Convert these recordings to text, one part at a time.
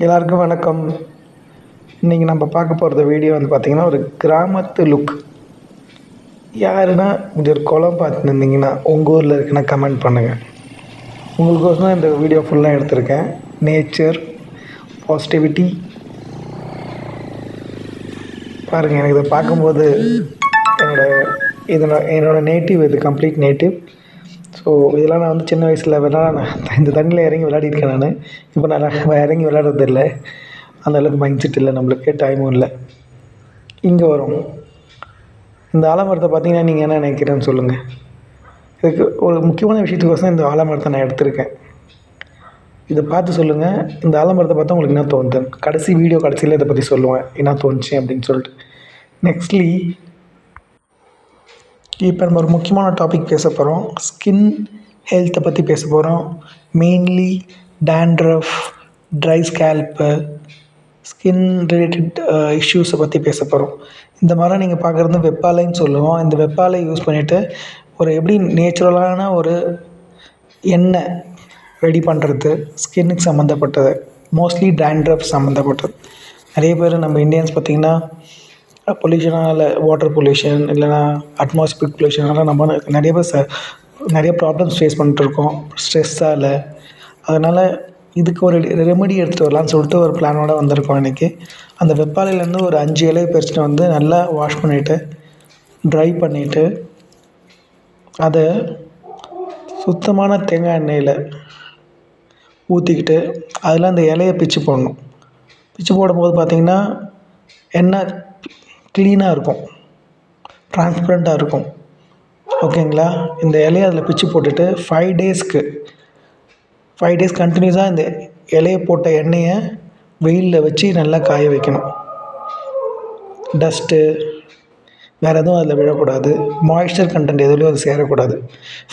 எல்லாருக்கும் வணக்கம். இன்றைக்கி நம்ம பார்க்க போகிறது வீடியோ வந்து பார்த்திங்கன்னா, ஒரு கிராமத்து லுக். யாருன்னா இப்படி ஒரு குளம் பார்த்துட்டு இருந்தீங்கன்னா உங்கள் ஊரில் இருக்குன்னா கமெண்ட் பண்ணுங்கள். உங்களுக்கோசரம் இந்த வீடியோ ஃபுல்லாக எடுத்திருக்கேன். Nature, positivity. பாருங்கள், எனக்கு இதை பார்க்கும்போது என்னோடய நேட்டிவ், இது கம்ப்ளீட் நேட்டிவ். ஸோ இதெல்லாம் நான் வந்து சின்ன வயசில் இந்த தண்ணியில் இறங்கி விளையாடிருக்கேன். நான் இப்போ நான் இறங்கி விளையாடுறதில்லை. அந்தளவுக்கு மைண்ட் செட் இல்லை, நம்மளுக்கு டைமும் இல்லை. இங்கே வரும் இந்த ஆலமரத்தை பார்த்தீங்கன்னா நீங்கள் என்ன நினைக்கிறேன்னு சொல்லுங்கள். இதுக்கு ஒரு முக்கியமான விஷயத்துக்கோசம் இந்த ஆலமரத்தை நான் எடுத்திருக்கேன். இதை பார்த்து சொல்லுங்கள், இந்த ஆலமரத்தை பார்த்தா உங்களுக்கு என்ன தோணுது. கடைசியில் இதை பற்றி சொல்லுவேன் என்ன தோணுச்சு அப்படின்னு சொல்லிட்டு. நெக்ஸ்ட்லி இப்போ நம்ம ஒரு முக்கியமான டாபிக் பேச போகிறோம். ஸ்கின் ஹெல்த்தை பற்றி பேச போகிறோம். Mainly dandruff, dry scalp, skin related இஷ்யூஸை பற்றி பேச போகிறோம். இந்த மாதிரி நீங்கள் பார்க்குறது வெப்பாலைன்னு சொல்லுவோம். இந்த வெப்பாலை யூஸ் பண்ணிவிட்டு எப்படி நேச்சுரலான ஒரு எண்ணெய் ரெடி பண்ணுறது, ஸ்கின்னுக்கு சம்மந்தப்பட்டது, மோஸ்ட்லி டேண்ட்ரஃப் சம்மந்தப்பட்டது. நிறைய பேர் நம்ம இந்தியன்ஸ் பார்த்திங்கன்னா பொல்யூஷனால், வாட்டர் பொல்யூஷன் இல்லைனா அட்மாஸ்பியர் பொல்யூஷனால் நம்ம நிறைய ப்ராப்ளம்ஸ் ஃபேஸ் பண்ணிட்டுருக்கோம் ஸ்ட்ரெஸ்ஸால். அதனால் இதுக்கு ஒரு ரெமெடி எடுத்துகிட்டு வரலான்னு சொல்லிட்டு ஒரு பிளானோடு வந்திருக்கோம் இன்றைக்கி. அந்த வெப்பாலையிலேருந்து ஒரு 5 இலையை பறிச்சுட்டு வந்து நல்லா வாஷ் பண்ணிவிட்டு ட்ரை பண்ணிவிட்டு அதை சுத்தமான தேங்காய் எண்ணெயில் ஊற்றிக்கிட்டு அதில் அந்த இலையை பிச்சு போடணும். பிச்சு போடும்போது பார்த்திங்கன்னா எண்ணெய் க்ளீனாக இருக்கும், ட்ரான்ஸ்பரண்ட்டாக இருக்கும். ஓகேங்களா? இந்த இலையை அதில் பிச்சு போட்டுட்டு 5 டேஸ் கண்டினியூஸாக இந்த இலையை போட்ட எண்ணெயை வெயிலில் வச்சு நல்லா காய வைக்கணும். டஸ்ட்டு வேறு எதுவும் அதில் விழக்கூடாது, மாய்ஸ்சர் கண்டென்ட் எதுலேயும் அது சேரக்கூடாது.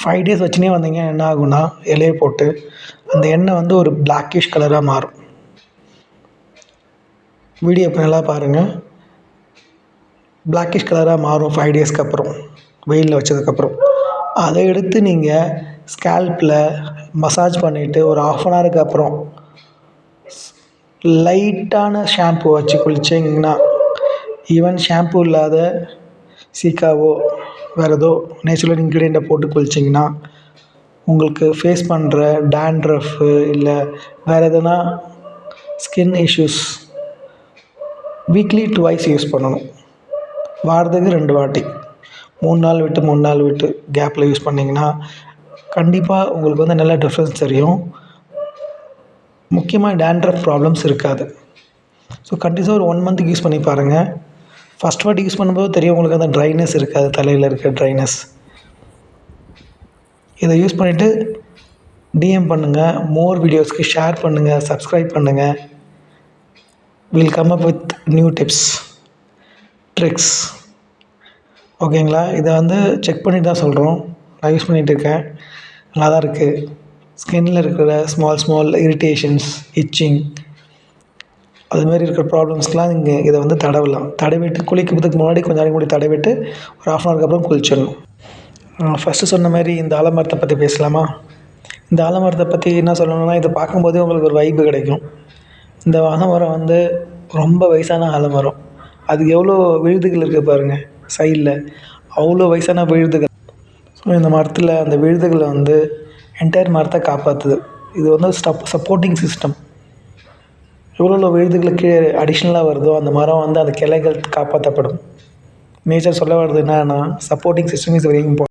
5 டேஸ் வச்சுனே வந்தீங்க என்ன ஆகும்னா, இலையை போட்டு அந்த எண்ணெய் வந்து ஒரு பிளாக்கிஷ் கலராக மாறும். வீடியோ இப்போ நல்லா பாருங்கள். பிளாக்கிஷ் கலராக மாறும் 5 டேஸ்க்கு அப்புறம், வெயிலில் வச்சதுக்கப்புறம். அதை எடுத்து நீங்கள் ஸ்கேல்பில் மசாஜ் பண்ணிவிட்டு ஒரு 1/2 அன் ஹவருக்கு அப்புறம் லைட்டான ஷாம்பு வச்சு குளிச்சிங்கன்னா, ஈவன் ஷாம்பு இல்லாத சீக்காவோ வேறு ஏதோ நேச்சுரல் இன்க்ரீடியண்ட்டை போட்டு குளிச்சிங்கன்னா உங்களுக்கு ஃபேஸ் பண்ணுற டேண்ட்ரஃப்பு இல்லை வேறு எதுனா ஸ்கின் இஷ்யூஸ் வீக்லி 2 யூஸ் பண்ணணும். வாரத்துக்கு 2 வாட்டி, 3 நாள் விட்டு கேப்பில் யூஸ் பண்ணிங்கன்னா கண்டிப்பாக உங்களுக்கு வந்து நல்ல டிஃப்ரென்ஸ் தெரியும். முக்கியமாக டேண்ட்ரஃப் ப்ராப்ளம்ஸ் இருக்காது. ஸோ கண்டிப்பாக ஒரு 1 மந்த்துக்கு யூஸ் பண்ணி பாருங்கள். ஃபஸ்ட் வாட்டி யூஸ் பண்ணும்போது தெரியும் உங்களுக்கு அந்த ட்ரைனஸ் இருக்காது, தலையில் இருக்க ட்ரைனஸ். இதை யூஸ் பண்ணிவிட்டு டிஎம் பண்ணுங்கள், மோர் வீடியோஸ்க்கு ஷேர் பண்ணுங்கள், சப்ஸ்கிரைப் பண்ணுங்கள். Will come up with new tips, tricks. ஓகேங்களா? இதை வந்து செக் பண்ணிட்டு தான் சொல்கிறோம். நான் யூஸ் பண்ணிகிட்டு இருக்கேன், நல்லா தான் இருக்குது. ஸ்கின்னில் இருக்கிற ஸ்மால் இரிட்டேஷன்ஸ், இச்சிங், அதுமாரி இருக்கிற ப்ராப்ளம்ஸ்க்கெலாம் நீங்கள் இதை வந்து தடவிட்டு குளிக்கிறதுக்கு முன்னாடி கொஞ்சம் நேரம் கூட தடவிட்டு ஒரு 1/2 அன் ஹவருக்கு அப்புறம் குளிச்சிடணும். ஃபஸ்ட்டு சொன்ன மாதிரி இந்த ஆலமரத்தை பற்றி பேசலாமா? இந்த ஆலமரத்தை பற்றி என்ன சொல்லணும்னா, இதை பார்க்கும்போதே உங்களுக்கு ஒரு வைப்பு கிடைக்கும். இந்த ஆலமரம் வந்து ரொம்ப வயசான ஆலமரம். அதுக்கு எவ்வளோ விழுதுகள் இருக்குது பாருங்கள் சைடில், அவ்வளோ வயசான விழுதுகள். ஸோ இந்த மரத்தில் அந்த விழுதுகளை வந்து என்டையர் மரத்தை காப்பாற்றுது. இது வந்து சப்போர்ட்டிங் சிஸ்டம். எவ்வளோ விழுதுகளுக்கு அடிஷ்னலாக வருதோ அந்த மரம் வந்து அந்த கிளைகள் காப்பாற்றப்படும். நேச்சர் சொல்ல வருது என்னன்னா, supporting system is very important.